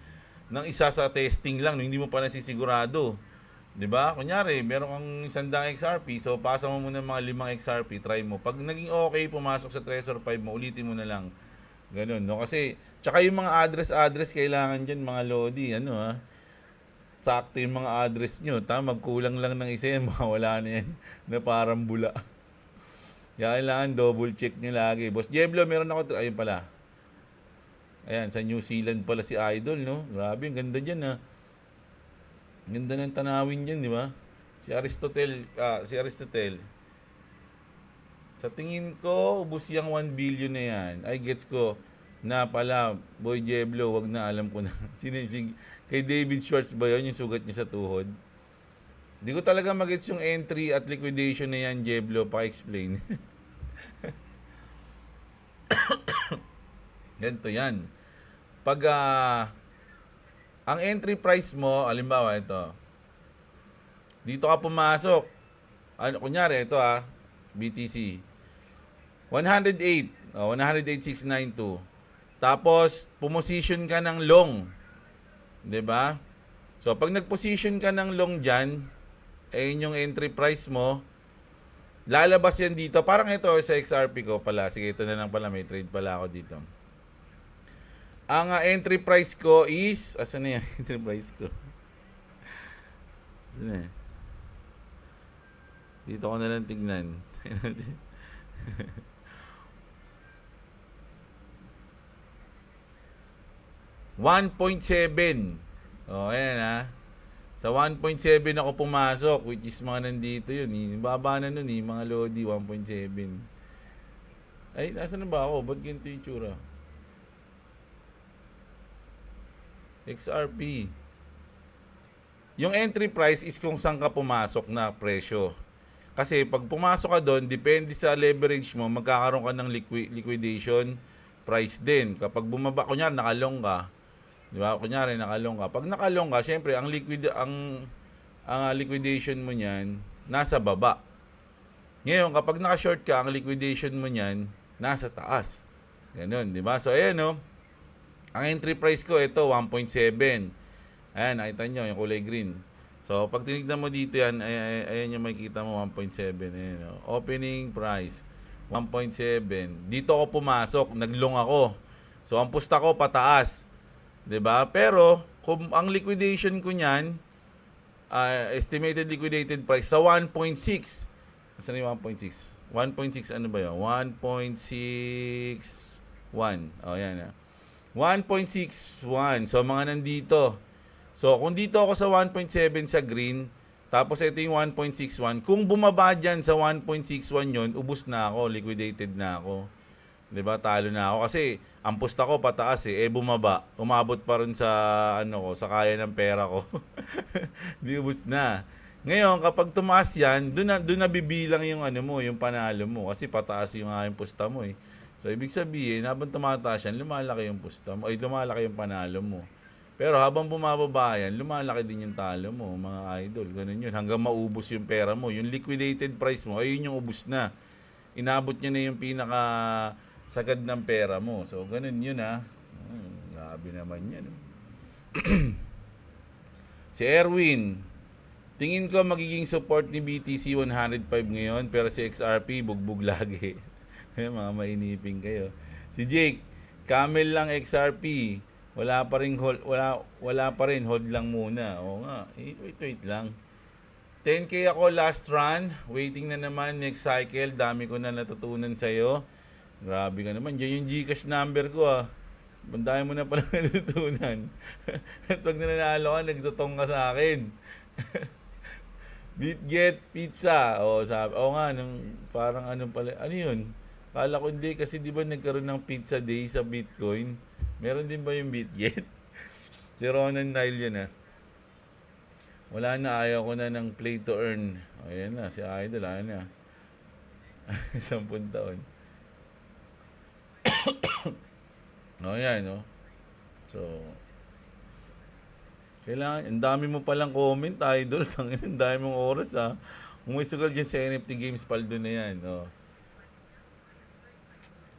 isa sa testing lang, no, hindi mo pa nasisigurado. 'Di ba? Kunyari, meron kang 100 XRP, so pasa mo muna mga 5 XRP, try mo. Pag naging okay, pumasok sa Trezor 5 mo, ulitin mo na lang. Ganun, no? Kasi, tsaka yung mga address kailangan dyan, mga Lodi, sakto yung mga address nyo. Magkulang lang ng isa yan, mawala na yan, na parang bula. Kaya kailangan double check nyo lagi. Boss Jeblo, meron ako, ayun pala. Ayan, sa New Zealand pala si Idol, no? Grabe, ang ganda dyan, ha. Ang ganda ng tanawin dyan, di ba? Si Aristotle. Sa tingin ko, ubus yung 1 billion na yan. Ay, gets ko na pala, Boy Jeblo, wag na, alam ko na. Kay David Schwartz ba yun, yung sugat niya sa tuhod? Di ko talaga magets yung entry at liquidation na yan, Jeblo. Pa-explain. Ganito yan. Pag, ang entry price mo, halimbawa ito, dito ka pumasok. Kunyari, ito BTC. 108. 108,692. Tapos, pumosition ka ng long. 'Di ba? So, pag nag-position ka ng long dyan, ayun yung entry price mo, lalabas yan dito. Parang ito sa XRP ko pala. Sige, ito na lang pala. May trade pala ako dito. Ang entry price ko is, asan na yan? Entry price ko. Asan na? Dito ko na lang tignan. 1.7. Oh, ayan Sa 1.7 ako pumasok, which is mga nandito yun. Baba na nun mga Lodi, 1.7. Ay, nasa na ba ako? Ba't ganito yung tsura? XRP. Yung entry price is kung saan ka pumasok na presyo. Kasi pag pumasok ka doon, depende sa leverage mo, magkakaroon ka ng liquidation price din. Kapag bumaba, kunyari nakalong ka, di ba? Kunyari nakalong ka. Pag nakalong ka, syempre ang liquidation mo niyan nasa baba. Ngayon, kapag naka-short ka, ang liquidation mo niyan nasa taas. Ganun, di ba? So ayan ang entry price ko ito 1.7. Ayan, nakita nyo yung kulay green. So, pag tinignan mo dito yan, ayan yung makikita mo, 1.7. Ayan, opening price, 1.7. Dito ako pumasok, naglong ako. So, ang pusta ko pataas. 'Di ba? Pero, kung ang liquidation ko niyan, estimated liquidated price sa 1.6. Saan yung 1.6? 1.6 ano ba yun? 1.61. O, yan 1.61. So, mga nandito. So, kung dito ako sa 1.7 sa green, tapos ito yung 1.61, kung bumaba dyan sa 1.61 yon, ubus na ako, liquidated na ako. 'Di ba? Talo na ako kasi ang pusta ko pataas bumaba. Umabot pa rin sa sa kaya ng pera ko. Di ubus na. Ngayon, kapag tumaas yan, doon na bibilang yung ano mo, yung panalo mo. Kasi pataas yung aking pusta mo eh. So, ibig sabihin, habang tumataas yan, lumalaki yung pusta mo, ay lumalaki yung panalo mo. Pero habang bumababa yan, lumalaki din yung talo mo, mga idol. Ganun yun. Hanggang maubos yung pera mo. Yung liquidated price mo, ayun yung ubos na. Inabot niya na yung pinaka sagad ng pera mo. So, ganun yun ha. Grabe naman yan. Si Erwin, tingin ko magiging support ni BTC 105 ngayon pero si XRP bugbog lagi. Mga mainiping kayo. Si Jake, Camel lang XRP. Wala pa rin hold lang muna. Oo nga. Wait lang. 10k ako last run. Waiting na naman next cycle. Dami ko na natutunan sa iyo. Grabe ka naman. Diyan yung GCash number ko ah. Bandayan mo na pala natutunan. At pag nanalo ka, nagtutong ka sa akin. Bitget Pizza. O nga, parang ano pala. Ano yun? Kala ko hindi kasi di ba nagkaroon ng pizza day sa Bitcoin? Meron din ba yung Bitget? Si Ronan Nile yun ah. Wala na, ayaw ko na ng play to earn. Ayan na, si Idol, ayaw na. 10 taon. Yan, no? So, kailangan, ang dami mo palang comment, Idol. Ang dami mong oras, ha? Kung may sugal dyan sa NFT Games, paldo na yan, no?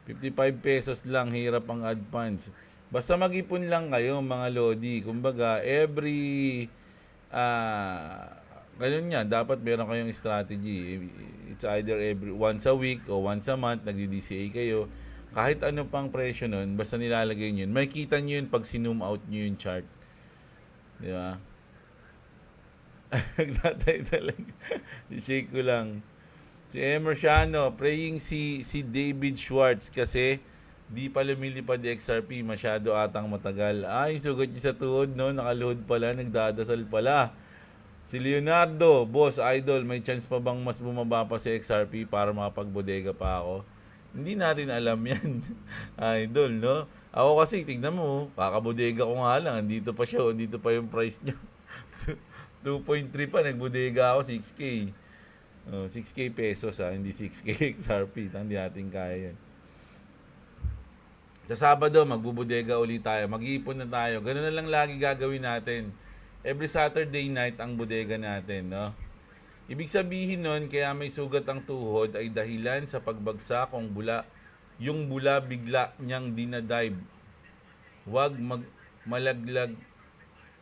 55 pesos lang, hirap ang ad funds. Basta mag-ipon lang kayo, mga Lodi. Kumbaga, ganun nga, dapat meron kayong strategy. It's either once a week o once a month, nag-DCA kayo. Kahit ano pang presyo nun, basta nilalagay nyo yun. Makikita nyo yun pag sinum out nyo yung chart. Di ba? Nagtatay talaga. I-shake ko lang. Si Emerciano, praying si David Schwartz kasi di pa lumilipad XRP, masyado atang matagal. Ay, sugat niya sa tuhod, no? Nakaluhod pala, nagdadasal pala. Si Leonardo, boss, idol, may chance pa bang mas bumaba pa si XRP para makapagbodega pa ako? Hindi natin alam yan, idol, no? Ako kasi, tignan mo, kakabodega ko nga lang, andito pa siya, andito pa yung price niya. 2.3 pa, nagbodega ako, 6K. 6K pesos hindi 6K XRP. Hindi natin kaya yan. Sa Sabado, magbubodega ulit tayo. Mag-iipon na tayo. Ganun na lang lagi gagawin natin. Every Saturday night ang bodega natin, no? Ibig sabihin nun, kaya may sugat ang tuhod ay dahilan sa pagbagsak yung bula bigla niyang dinadive. Huwag malaglag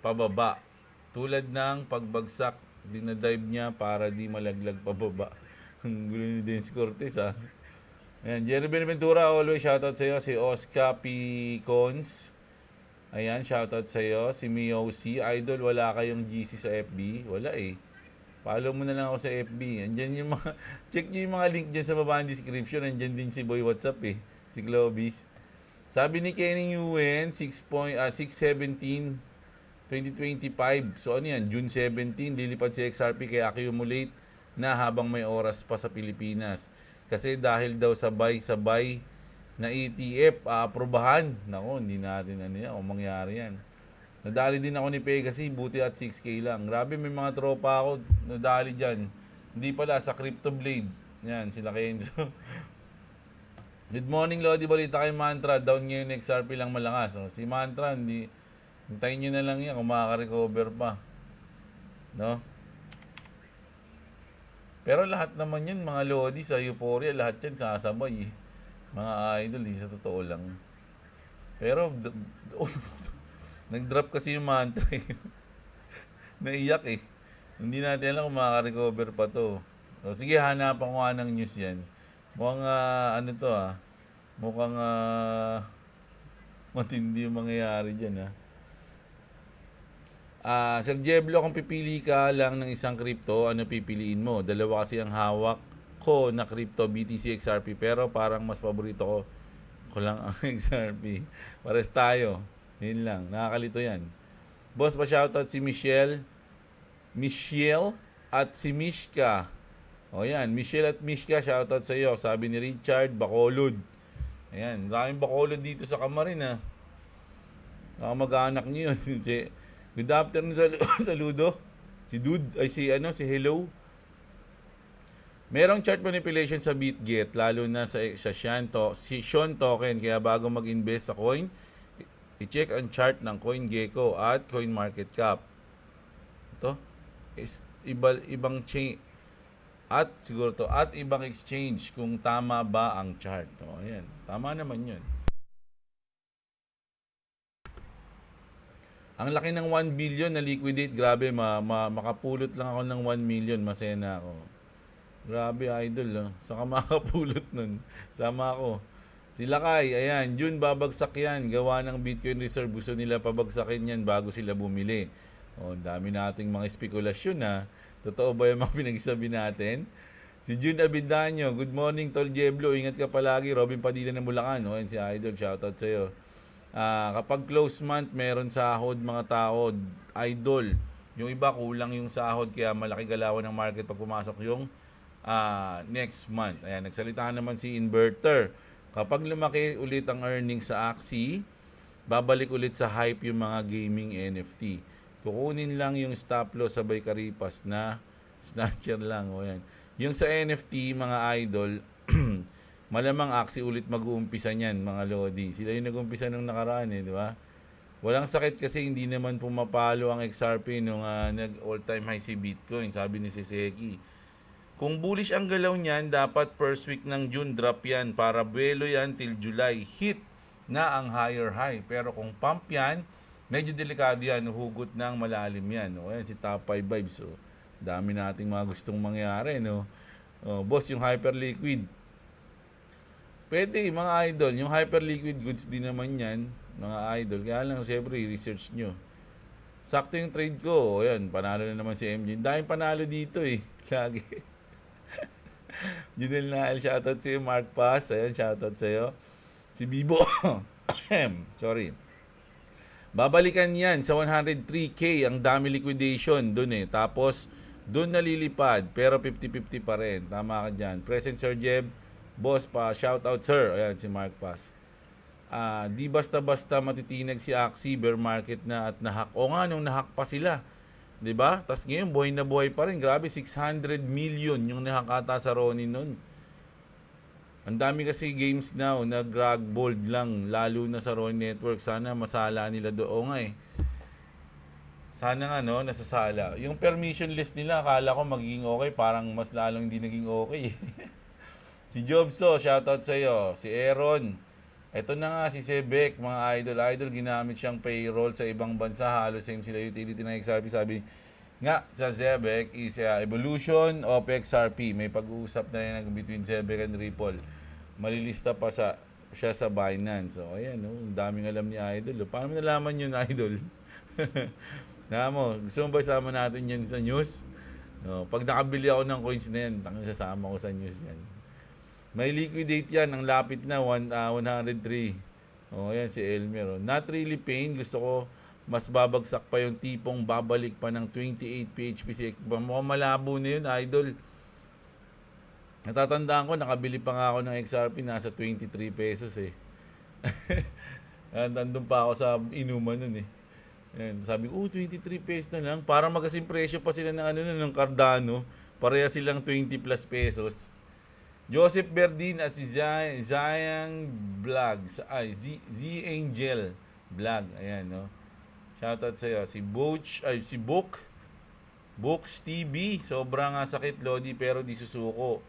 pababa. Tulad ng pagbagsak, dinadive niya para di malaglag pababa. Ang gulo ni Dennis Cortez, ha? Ayan, Jerry Benaventura, always shoutout sa iyo. Si Oscar P. Cons. Ayan, shoutout sa iyo. Si Mio C. Idol, wala kayong GC sa FB? Wala eh. Follow mo na lang ako sa FB. Andyan yung mga, check nyo yung mga link dyan sa baba ng description. Andyan din si Boy WhatsApp eh. Si Globis. Sabi ni Kenny Nguyen, 6/17, 2025. So ano yan, June 17, lilipad si XRP kaya accumulate na habang may oras pa sa Pilipinas. Kasi dahil daw sabay-sabay na ETF, aprobahan. Nako, hindi natin kung mangyari yan. Nadali din ako ni Pegasus, buti at 6K lang. Grabe, may mga tropa ako nadali dyan. Hindi pala, sa Crypto Blade. Yan, sila Kenzo. Good morning, Lodi. Balita kay Mantra. Down ngayon, XRP lang malakas. Si Mantra, hintayin nyo na lang yan kung makaka-recover pa. No? Pero lahat naman yun, mga Lodi, sa Euphoria, lahat yan sasabay. Mga idol, sa totoo lang. Pero, nag-drop kasi yung Mantra eh. Naiyak eh. Hindi natin alam kung makaka-recover pa to. So, sige, hanapan ko nga ng news yan. Mukhang mukhang matindi yung mangyayari dyan Sir Jeblo, kung pipili ka lang ng isang crypto, ano pipiliin mo? Dalawa kasi ang hawak ko na crypto, BTC, XRP, pero parang mas paborito ko lang ang XRP. Pares tayo. Yun lang, nakakalito yan. Boss, pa-shoutout si Michelle at si Mishka. O yan, Michelle at Mishka, shoutout sa iyo. Sabi ni Richard, Bacolod. Ayan, maraming Bacolod dito sa Kamarin Mag-anak niyo yun. Good afternoon, saludo. Si Dude, ay si Hello. Merong chart manipulation sa BitGet, lalo na sa Sean token. Kaya bago mag-invest sa coin, i-check ang chart ng CoinGecko at CoinMarketCap. Ito, ibang chain. At siguro to, at ibang exchange kung tama ba ang chart. O, ayan, tama naman yun. Ang laki ng 1 billion na liquidate, grabe, makapulot lang ako ng 1 million, masaya na ako. Grabe, idol, oh. Saka makapulot nun. Sama ako. Si Lakay, ayan, June babagsak yan. Gawa ng Bitcoin Reserve. Gusto nila pabagsakin yan bago sila bumili. O, dami nating mga spekulasyon na. Totoo ba yung mga pinagsabi natin? Si June Abindanyo, good morning, Tol Jeblo. Ingat ka palagi. Robin Padilla ng Bulacan. O, yan si Idol, shoutout sa'yo. Kapag close month, meron sahod mga tao. Idol, yung iba kulang yung sahod kaya malaki galawan ng market pag pumasok yung next month. Ayan, nagsalita naman si Inverter. Kapag lumaki ulit ang earnings sa Axie, babalik ulit sa hype yung mga gaming NFT. Kukunin lang yung stop loss sabay karipas na snatcher lang. O yan. Yung sa NFT, mga idol, malamang Axie ulit mag-uumpisa niyan, mga Lodi. Sila yung nag-umpisa nung nakaraan, di ba? Walang sakit kasi hindi naman pumapalo ang XRP nung nag-all-time high si Bitcoin, sabi ni Siseki. Kung bullish ang galaw niyan, dapat first week ng June drop yan para buwelo yan till July. Hit na ang higher high. Pero kung pump yan, medyo delikado yan. Hugot ng malalim yan. O, yan si Top 5 Vibes. So, dami nating mga gustong mangyari. No? O, boss, yung hyperliquid. Pwede, mga idol. Yung hyperliquid goods din naman yan, mga idol. Kaya lang, siyempre, research nyo. Sakto yung trade ko. O, yan, panalo na naman si MJ. Dahil panalo dito eh. Lagi. Junel Nael, shoutout sa'yo. Mark Paz, ayan, shoutout sa'yo. Si Bibo, sorry. Babalikan yan sa 103K, ang dami liquidation dun eh. Tapos, dun nalilipad, pero 50-50 pa rin. Tama ka dyan. Present Sir Jeb, boss pa, shoutout sir. Ayan, si Mark Paz. Di basta-basta matitinag si Axie, bear market na at nahak. O nga, nung nahak pa sila. 'Di ba? Tapos ngayon buhay na buhay pa rin. Grabe, 600 million yung nakakata sa Ronin nun. Ang dami kasi games now na grab bold lang, lalo na sa Ronin Network. Sana masala nila doon nga eh. Sana nga no, nasasala. Yung permission list nila, akala ko magiging okay, parang mas lalong hindi naging okay. Si Jobso, shoutout sa iyo. Si Aaron. Ito na nga si Sebek, mga idol, ginamit siyang payroll sa ibang bansa, halos same sila utility ng XRP. Sabi nga sa Sebek is evolution of XRP. May pag-uusap na rin between Sebek and Ripple. Malilista pa siya sa Binance. So ayan, no, ang daming alam ni idol. Paano mo nalaman yun, idol? Mo, gusto mo ba isama natin yan sa news? No, pag nakabili ako ng coins na yan, sasama ko sa news yan. May liquidate yan, ang lapit na 103. O yan si Elmer. Not really pain, gusto ko mas babagsak pa yung tipong babalik pa ng 28 PHP. Mukhang malabo na yun, idol. Natatandaan ko, nakabili pa nga ako ng XRP, nasa 23 pesos eh. Nandun pa ako sa inuman nun eh. Yan, sabi ko, 23 pesos na lang. Parang magkasing presyo pa sila ng Cardano. Pareha silang 20 plus pesos. Joseph Berdin at si Zayang Vlog. Z Angel Vlog. Ayan, no. Shoutout sa iyo. Si Books TV. Sobrang sakit, Lodi, pero di susuko.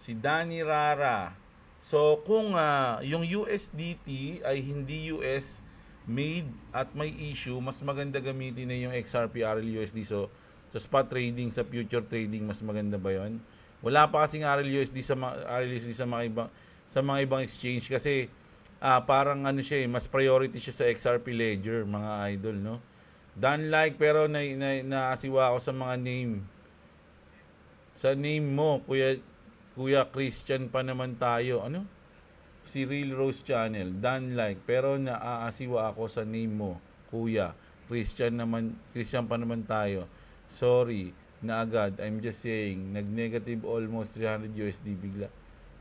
Si Danny Rara. So, kung yung USDT ay hindi US made at may issue, mas maganda gamitin na yung XRP RLUSD. So, sa spot trading, sa future trading, mas maganda ba yon? Wala pa kasing RLUSD sa mga ibang exchange kasi parang ano siya mas priority siya sa XRP Ledger, mga idol, no. Done like, pero naasiwa ako sa mga name. Sa name mo, Kuya Christian pa naman tayo. Ano? Si Real Rose Channel, done like, pero naaasiwa ako sa name mo, Kuya Christian pa naman tayo. Sorry na agad, I'm just saying, nag-negative almost 300 USD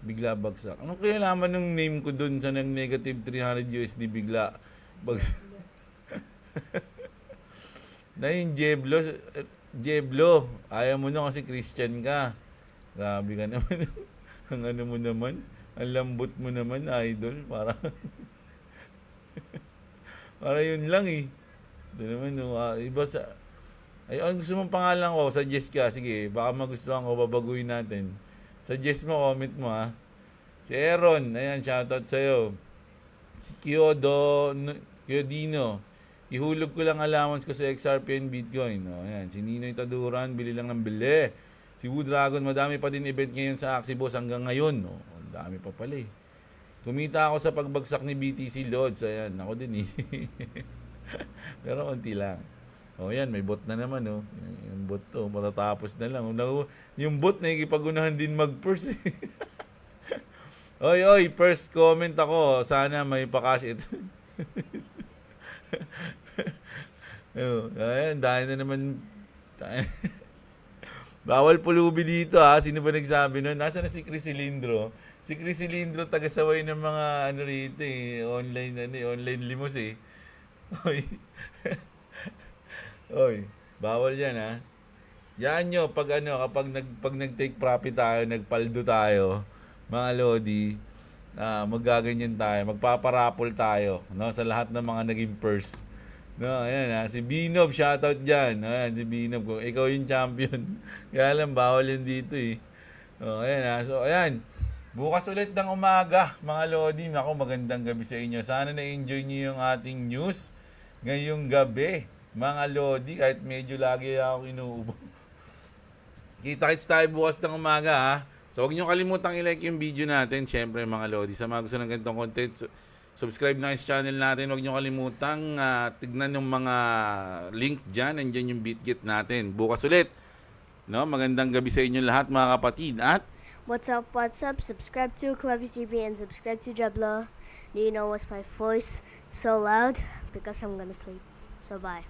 bigla bagsak. Anong kinalaman ng name ko dun sa nag-negative 300 USD bigla bagsak? Na yung Jeblo, Jeblo, ayaw mo na kasi Christian ka. Grabe ka naman. Ang ano mo naman, ang lambot mo naman, idol. Para, para yun lang eh. Ito naman, no, iba sa... Ay, ang gusto mong pangalan ko, suggest ka. Sige, baka magustuhan ko, babaguhin natin. Suggest mo, comment mo ha. Si Aaron, ayan, shoutout sa'yo. Si Kyodino, ihulog ko lang allowance ko sa XRP and Bitcoin. O, ayan. Si Ninoy Taduran, bili lang ng bili. Si Wood Dragon, madami pa din event ngayon sa Axibos hanggang ngayon. O, ang dami pa pala eh. Kumita ako sa pagbagsak ni BTC Lods. Ayan, ako din eh. Pero konti lang. O yan, may bot na naman. Oh. Yung bot to, matatapos na lang. Yung bot, nakikipag-unahan din mag-purse. Oy, first comment ako. Sana may pa-cash ito. Ayan, dahil na naman. Bawal pulubi dito ha. Sino ba nagsabi nun? Nasaan na si Chris Cilindro? Si Chris Cilindro, taga-saway ng mga ano rito eh. Online limos eh. Oy. Oy, bawal yan ha. Yan nyo, pag nag-take profit tayo, nagpaldo tayo, mga lodi, maggaganyan tayo, magpaparapol tayo, no, sa lahat ng mga naging purse. No, ayan ha, si Binob, shoutout dyan. Ayan, si Binob, kung ikaw yung champion. Kaya lang, bawal yun dito eh. Oh, ayan ha, so ayan. Bukas ulit ng umaga, mga lodi. Ako, magandang gabi sa inyo. Sana na-enjoy niyo yung ating news ngayong gabi. Mga lodi, kahit medyo lagi ako inuubo. Kita-kits tayo bukas ng umaga ha. So huwag niyo kalimutang i-like yung video natin. Siyempre mga lodi, sa mga gusto ng ganitong content, subscribe na sa channel natin. Huwag niyo kalimutang tignan yung mga link dyan. Nandiyan yung BitGet natin. Bukas ulit. No? Magandang gabi sa inyo lahat mga kapatid. At What's up? Subscribe to Clevis TV and subscribe to Jablo. Do you know what's my voice so loud? Because I'm gonna sleep. So bye.